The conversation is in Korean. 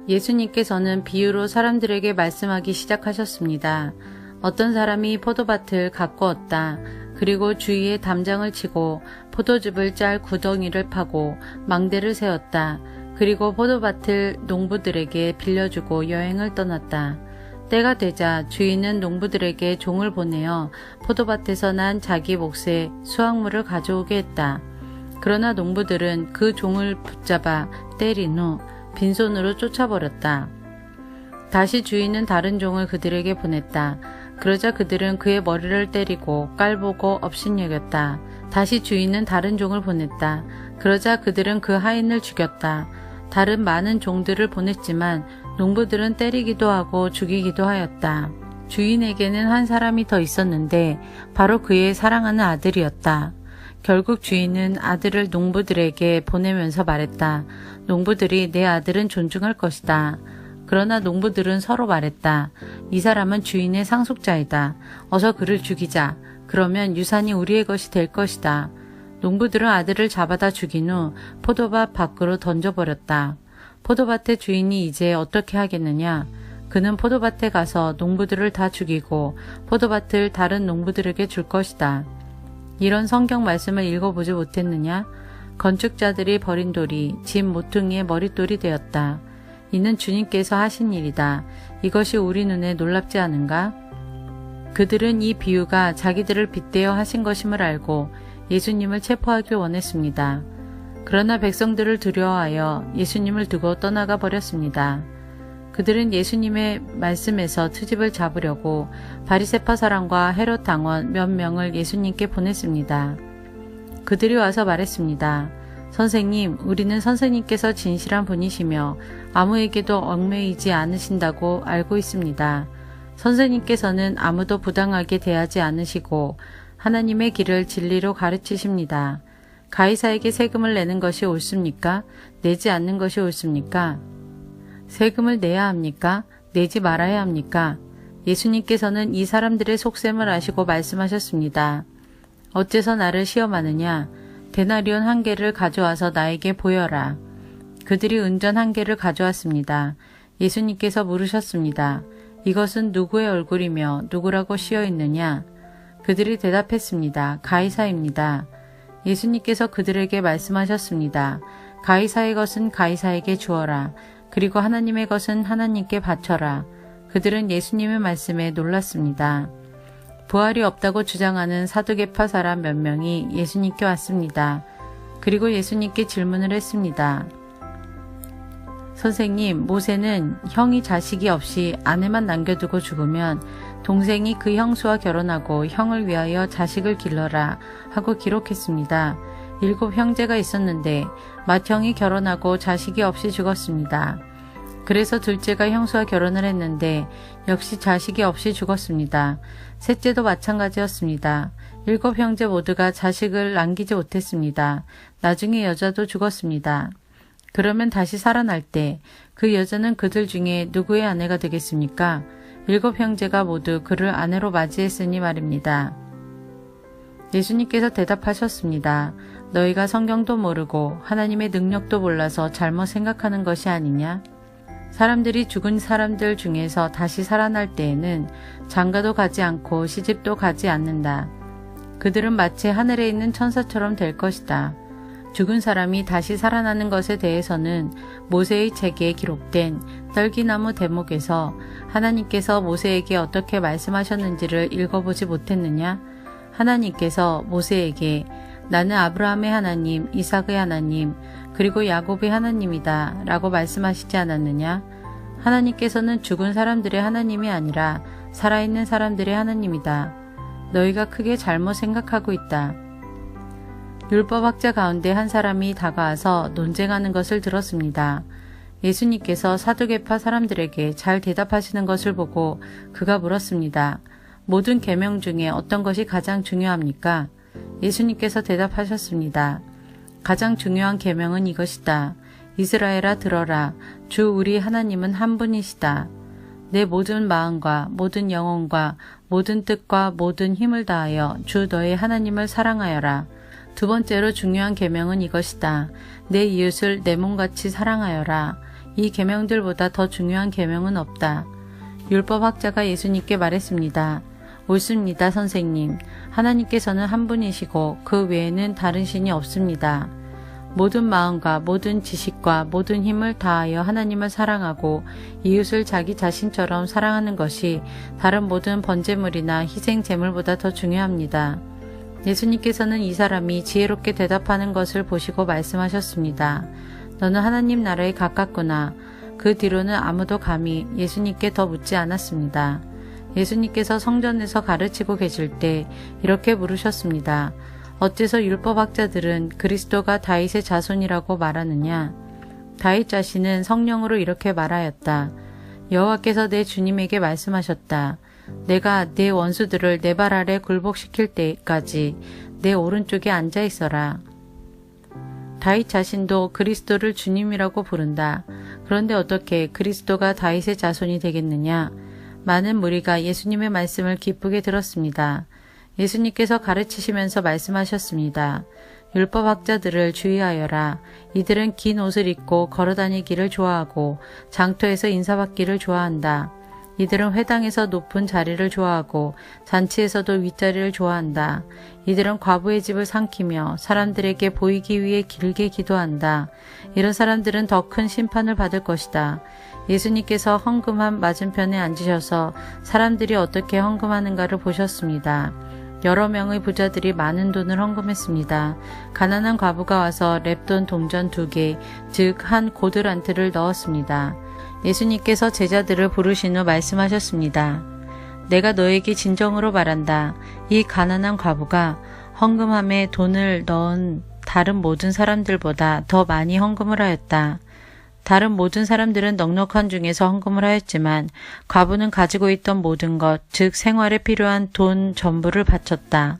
예수님께서는 비유로 사람들에게 말씀하기 시작하셨습니다. 어떤 사람이 포도밭을 가꾸었다. 그리고 주위에 담장을 치고 포도즙을 짤 구덩이를 파고 망대를 세웠다. 그리고 포도밭을 농부들에게 빌려주고 여행을 떠났다. 때가 되자 주인은 농부들에게 종을 보내어 포도밭에서 난 자기 몫의 수확물을 가져오게 했다. 그러나 농부들은 그 종을 붙잡아 때린 후 빈손으로 쫓아버렸다. 다시 주인은 다른 종을 그들에게 보냈다. 그러자 그들은 그의 머리를 때리고 깔보고 업신여겼다. 다시 주인은 다른 종을 보냈다. 그러자 그들은 그 하인을 죽였다. 다른 많은 종들을 보냈지만 농부들은 때리기도 하고 죽이기도 하였다. 주인에게는 한 사람이 더 있었는데 바로 그의 사랑하는 아들이었다. 결국 주인은 아들을 농부들에게 보내면서 말했다. 농부들이 내 아들은 존중할 것이다. 그러나 농부들은 서로 말했다. 이 사람은 주인의 상속자이다. 어서 그를 죽이자. 그러면 유산이 우리의 것이 될 것이다. 농부들은 아들을 잡아다 죽인 후 포도밭 밖으로 던져버렸다. 포도밭의 주인이 이제 어떻게 하겠느냐? 그는 포도밭에 가서 농부들을 다 죽이고 포도밭을 다른 농부들에게 줄 것이다. 이런 성경 말씀을 읽어보지 못했느냐? 건축자들이 버린 돌이 집 모퉁이의 머릿돌이 되었다. 이는 주님께서 하신 일이다. 이것이 우리 눈에 놀랍지 않은가? 그들은 이 비유가 자기들을 빗대어 하신 것임을 알고 예수님을 체포하길 원했습니다. 그러나 백성들을 두려워하여 예수님을 두고 떠나가 버렸습니다. 그들은 예수님의 말씀에서 트집을 잡으려고 바리새파 사람과 헤롯 당원 몇 명을 예수님께 보냈습니다. 그들이 와서 말했습니다. 선생님, 우리는 선생님께서 진실한 분이시며 아무에게도 얽매이지 않으신다고 알고 있습니다. 선생님께서는 아무도 부당하게 대하지 않으시고 하나님의 길을 진리로 가르치십니다. 가이사에게 세금을 내는 것이 옳습니까? 내지 않는 것이 옳습니까? 세금을 내야 합니까? 내지 말아야 합니까? 예수님께서는 이 사람들의 속셈을 아시고 말씀하셨습니다. 어째서 나를 시험하느냐? 데나리온 1개를 가져와서 나에게 보여라. 그들이 은전 1개를 가져왔습니다. 예수님께서 물으셨습니다. 이것은 누구의 얼굴이며 누구라고 씌어 있느냐? 그들이 대답했습니다. 가이사입니다. 예수님께서 그들에게 말씀하셨습니다. 가이사의 것은 가이사에게 주어라. 그리고 하나님의 것은 하나님께 바쳐라. 그들은 예수님의 말씀에 놀랐습니다. 부활이 없다고 주장하는 사두개파 사람 몇 명이 예수님께 왔습니다. 그리고 예수님께 질문을 했습니다. 선생님, 모세는 형이 자식이 없이 아내만 남겨두고 죽으면 동생이 그 형수와 결혼하고 형을 위하여 자식을 길러라 하고 기록했습니다. 7 형제가 있었는데 맏형이 결혼하고 자식이 없이 죽었습니다. 그래서 둘째가 형수와 결혼을 했는데 역시 자식이 없이 죽었습니다. 셋째도 마찬가지였습니다. 7 형제 모두가 자식을 남기지 못했습니다. 나중에 여자도 죽었습니다. 그러면 다시 살아날 때 그 여자는 그들 중에 누구의 아내가 되겠습니까? 7 형제가 모두 그를 아내로 맞이했으니 말입니다. 예수님께서 대답하셨습니다. 너희가 성경도 모르고 하나님의 능력도 몰라서 잘못 생각하는 것이 아니냐? 사람들이 죽은 사람들 중에서 다시 살아날 때에는 장가도 가지 않고 시집도 가지 않는다. 그들은 마치 하늘에 있는 천사처럼 될 것이다. 죽은 사람이 다시 살아나는 것에 대해서는 모세의 책에 기록된 떨기나무 대목에서 하나님께서 모세에게 어떻게 말씀하셨는지를 읽어보지 못했느냐? 하나님께서 모세에게 나는 아브라함의 하나님, 이삭의 하나님, 그리고 야곱의 하나님이다 라고 말씀하시지 않았느냐? 하나님께서는 죽은 사람들의 하나님이 아니라 살아있는 사람들의 하나님이다. 너희가 크게 잘못 생각하고 있다. 율법학자 가운데 한 사람이 다가와서 논쟁하는 것을 들었습니다. 예수님께서 사두개파 사람들에게 잘 대답하시는 것을 보고 그가 물었습니다. 모든 계명 중에 어떤 것이 가장 중요합니까? 예수님께서 대답하셨습니다. 가장 중요한 계명은 이것이다. 이스라엘아 들어라. 주 우리 하나님은 한 분이시다. 내 모든 마음과 모든 영혼과 모든 뜻과 모든 힘을 다하여 주 너의 하나님을 사랑하여라. 2번째로 중요한 계명은 이것이다. 내 이웃을 내 몸같이 사랑하여라. 이 계명들보다 더 중요한 계명은 없다. 율법학자가 예수님께 말했습니다. 옳습니다, 선생님. 하나님께서는 한 분이시고 그 외에는 다른 신이 없습니다. 모든 마음과 모든 지식과 모든 힘을 다하여 하나님을 사랑하고 이웃을 자기 자신처럼 사랑하는 것이 다른 모든 번제물이나 희생 제물보다 더 중요합니다. 예수님께서는 이 사람이 지혜롭게 대답하는 것을 보시고 말씀하셨습니다. 너는 하나님 나라에 가깝구나. 그 뒤로는 아무도 감히 예수님께 더 묻지 않았습니다. 예수님께서 성전에서 가르치고 계실 때 이렇게 물으셨습니다. 어째서 율법학자들은 그리스도가 다윗의 자손이라고 말하느냐? 다윗 자신은 성령으로 이렇게 말하였다. 여호와께서 내 주님에게 말씀하셨다. 내가 내 원수들을 내 발 아래 굴복시킬 때까지 내 오른쪽에 앉아 있어라. 다윗 자신도 그리스도를 주님이라고 부른다. 그런데 어떻게 그리스도가 다윗의 자손이 되겠느냐? 많은 무리가 예수님의 말씀을 기쁘게 들었습니다. 예수님께서 가르치시면서 말씀하셨습니다. 율법학자들을 주의하여라. 이들은 긴 옷을 입고 걸어다니기를 좋아하고 장터에서 인사받기를 좋아한다. 이들은 회당에서 높은 자리를 좋아하고 잔치에서도 윗자리를 좋아한다. 이들은 과부의 집을 삼키며 사람들에게 보이기 위해 길게 기도한다. 이런 사람들은 더 큰 심판을 받을 것이다. 예수님께서 헌금함 맞은편에 앉으셔서 사람들이 어떻게 헌금하는가를 보셨습니다. 여러 명의 부자들이 많은 돈을 헌금했습니다. 가난한 과부가 와서 랩돈 동전 2개, 즉 한 고드란트를 넣었습니다. 예수님께서 제자들을 부르신 후 말씀하셨습니다. 내가 너에게 진정으로 말한다. 이 가난한 과부가 헌금함에 돈을 넣은 다른 모든 사람들보다 더 많이 헌금을 하였다. 다른 모든 사람들은 넉넉한 중에서 헌금을 하였지만 과부는 가지고 있던 모든 것, 즉 생활에 필요한 돈 전부를 바쳤다.